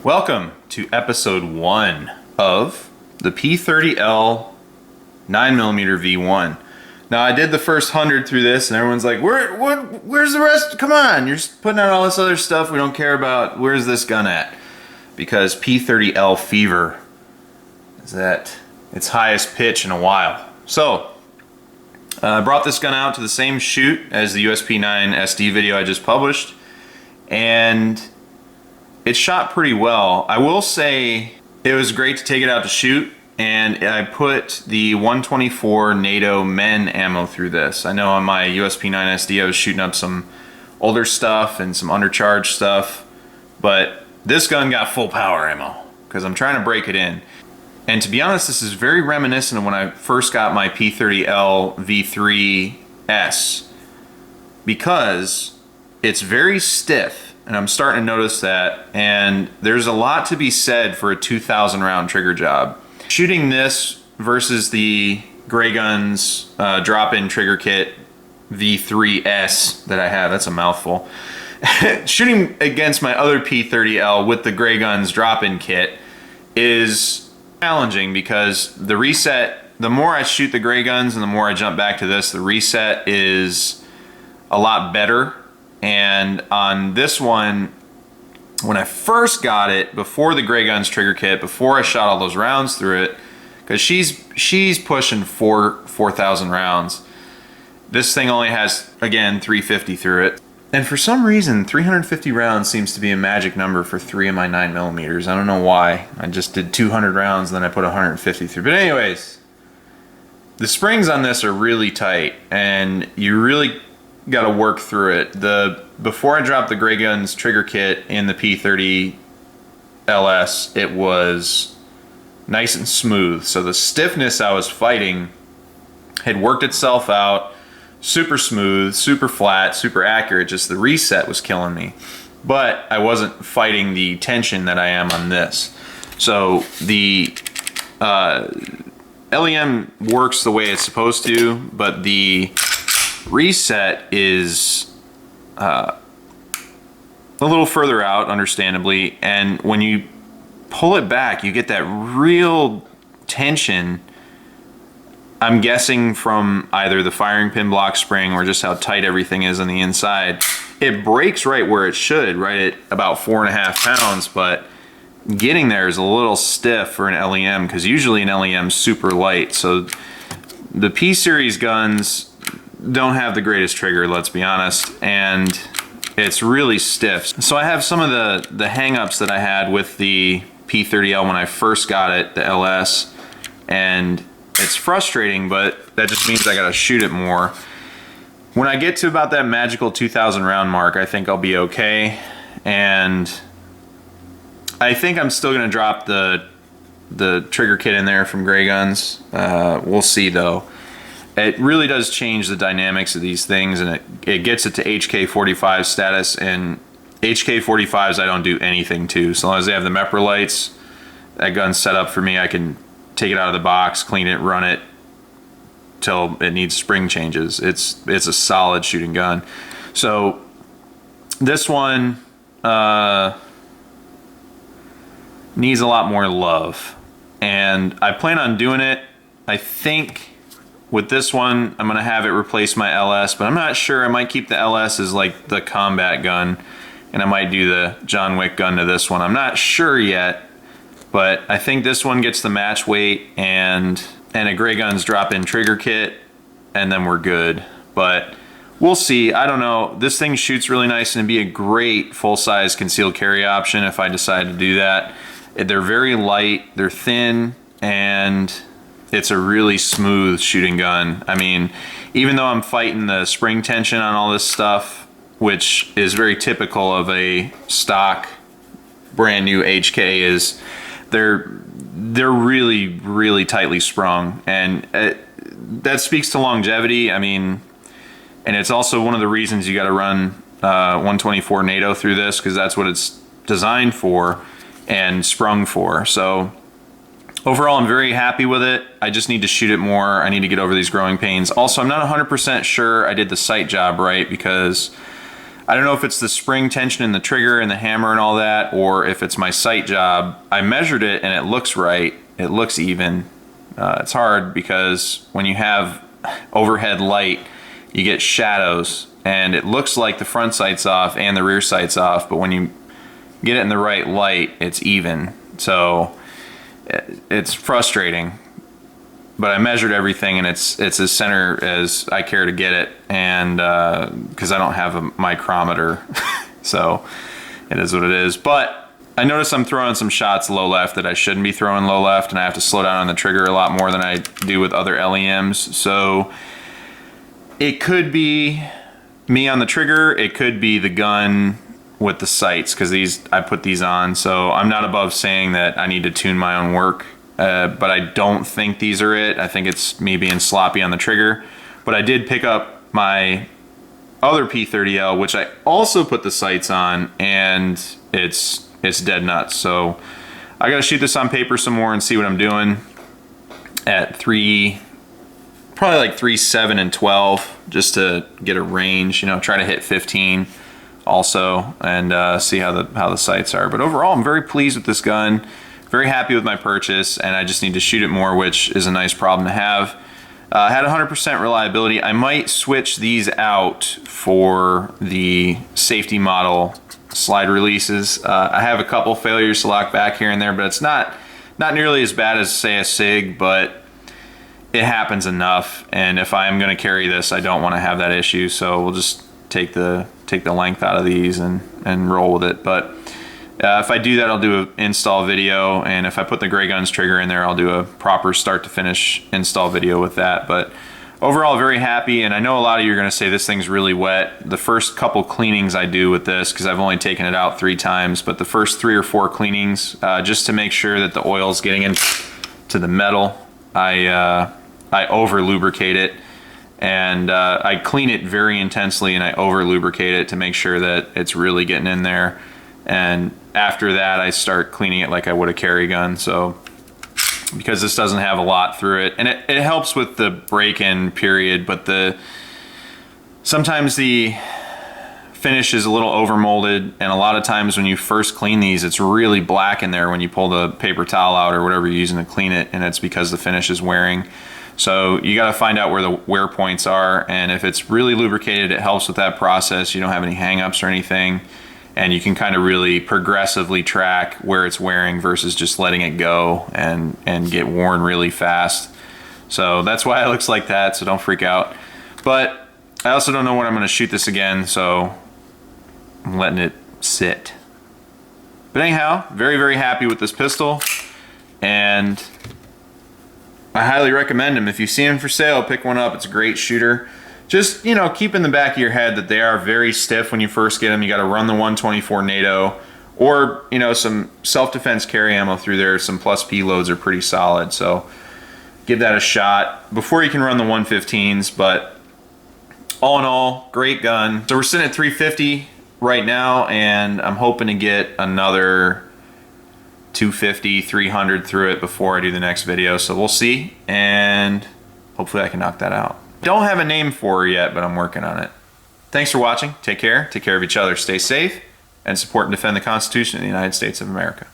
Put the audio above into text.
Welcome to episode 1 of the P30L 9mm V1. Now I did the first 100 through this and everyone's like, where's the rest? Come on, you're putting out all this other stuff we don't care about. Where's this gun at? Because P30L fever is at its highest pitch in a while. So I brought this gun out to the same shoot as the USP9 SD video I just published, and it shot pretty well. I will say it was great to take it out to shoot, and I put the 124 NATO men ammo through this. I know on my USP9 SD I was shooting up some older stuff and some undercharged stuff, but this gun got full power ammo because I'm trying to break it in. And to be honest, this is very reminiscent of when I first got my P30L V3S, because it's very stiff. And I'm starting to notice that, and there's a lot to be said for a 2,000 round trigger job. Shooting this versus the Gray Guns drop-in trigger kit V3S that I have, that's a mouthful. Shooting against my other P30L with the Gray Guns drop-in kit is challenging because the reset, the more I shoot the Gray Guns and the more I jump back to this, the reset is a lot better. And on this one, when I first got it, before the Gray Guns trigger kit, before I shot all those rounds through it, because she's pushing 4,000 rounds. This thing only has, again, 350 through it. And for some reason, 350 rounds seems to be a magic number for 3 of my 9mm. I don't know why. I just did 200 rounds, and then I put 150 through. But anyways, the springs on this are really tight, and you really got to work through it. Before I dropped the Gray Guns trigger kit in the P30LS, it was nice and smooth. So the stiffness I was fighting had worked itself out, super smooth, super flat, super accurate. Just the reset was killing me. But I wasn't fighting the tension that I am on this. So the LEM works the way it's supposed to, but the reset is a little further out, understandably, and when you pull it back you get that real tension. I'm guessing from either the firing pin block spring or just how tight everything is on the inside. It breaks right where it should, right at about 4.5 pounds, but getting there is a little stiff for an LEM, because usually an LEM's super light. So the P series guns don't have the greatest trigger, let's be honest, and it's really stiff. So I have some of the hang-ups that I had with the P30L when I first got it, the LS, and it's frustrating, but that just means I gotta shoot it more. When I get to about that magical 2,000 round mark, I think I'll be okay, and I think I'm still gonna drop the trigger kit in there from Gray Guns. We'll see though. It really does change the dynamics of these things, and it gets it to HK45 status, and HK45s I don't do anything to. So long as they have the MEPR lights, that gun's set up for me. I can take it out of the box, clean it, run it till it needs spring changes. It's a solid shooting gun. So this one needs a lot more love, and I plan on doing it. I think with this one, I'm gonna have it replace my LS, but I'm not sure. I might keep the LS as like the combat gun, and I might do the John Wick gun to this one. I'm not sure yet, but I think this one gets the match weight and a Gray Guns drop-in trigger kit, and then we're good. But we'll see. I don't know. This thing shoots really nice, and it'd be a great full-size concealed carry option if I decide to do that. They're very light, they're thin, and it's a really smooth shooting gun. I mean, even though I'm fighting the spring tension on all this stuff, which is very typical of a stock brand new HK, is they're really, really tightly sprung, and that speaks to longevity. I mean, and it's also one of the reasons you got to run 124 NATO through this, because that's what it's designed for and sprung for. So overall, I'm very happy with it. I just need to shoot it more. I need to get over these growing pains. Also, I'm not 100% sure I did the sight job right, because I don't know if it's the spring tension in the trigger and the hammer and all that, or if it's my sight job. I measured it and it looks right. It looks even. It's hard because when you have overhead light, you get shadows, and it looks like the front sight's off and the rear sight's off, but when you get it in the right light, it's even. So it's frustrating. But I measured everything, and it's as center as I care to get it, and because I don't have a micrometer, so it is what it is. But I notice I'm throwing some shots low left that I shouldn't be throwing low left, and I have to slow down on the trigger a lot more than I do with other LEMs. So it could be me on the trigger, it could be the gun with the sights, because I put these on, so I'm not above saying that I need to tune my own work. But I don't think these are it. I think it's me being sloppy on the trigger. But I did pick up my other P30L, which I also put the sights on, and it's dead nuts. So I gotta shoot this on paper some more and see what I'm doing at probably like 3, 7, and 12, just to get a range. You know, try to hit 15 also, and see how the sights are. But overall, I'm very pleased with this gun. Very happy with my purchase, and I just need to shoot it more, which is a nice problem to have. Had 100% reliability. I might switch these out for the safety model slide releases. I have a couple failures to lock back here and there, but it's not nearly as bad as, say, a SIG, but it happens enough. And if I'm going to carry this, I don't want to have that issue, so we'll just take the length out of these and roll with it. But if I do that, I'll do an install video, and if I put the Gray Guns trigger in there, I'll do a proper start to finish install video with that. But overall, very happy, and I know a lot of you are going to say this thing's really wet. The first couple cleanings I do with this, because I've only taken it out 3 times, but the first 3 or 4 cleanings, just to make sure that the oil's getting into the metal, I over lubricate it, and I clean it very intensely, and I over lubricate it to make sure that it's really getting in there. And after that, I start cleaning it like I would a carry gun. So because this doesn't have a lot through it, and it helps with the break-in period, but sometimes the finish is a little over molded, and a lot of times when you first clean these, it's really black in there when you pull the paper towel out or whatever you're using to clean it, and it's because the finish is wearing. So you got to find out where the wear points are, and if it's really lubricated, it helps with that process. You don't have any hang-ups or anything, and you can kind of really progressively track where it's wearing versus just letting it go and get worn really fast. So that's why it looks like that, so don't freak out. But I also don't know when I'm going to shoot this again, so I'm letting it sit. But anyhow, very, very happy with this pistol, and I highly recommend them. If you see them for sale, pick one up. It's a great shooter. Just, you know, keep in the back of your head that they are very stiff when you first get them. You got to run the 124 NATO, or, you know, some self-defense carry ammo through there. Some plus P loads are pretty solid, so give that a shot before you can run the 115s. But all in all, great gun. So we're sitting at 350 right now, and I'm hoping to get another 250, 300 through it before I do the next video. So we'll see, and hopefully I can knock that out. Don't have a name for her yet, but I'm working on it. Thanks for watching. Take care. Take care of each other. Stay safe, and support and defend the Constitution of the United States of America.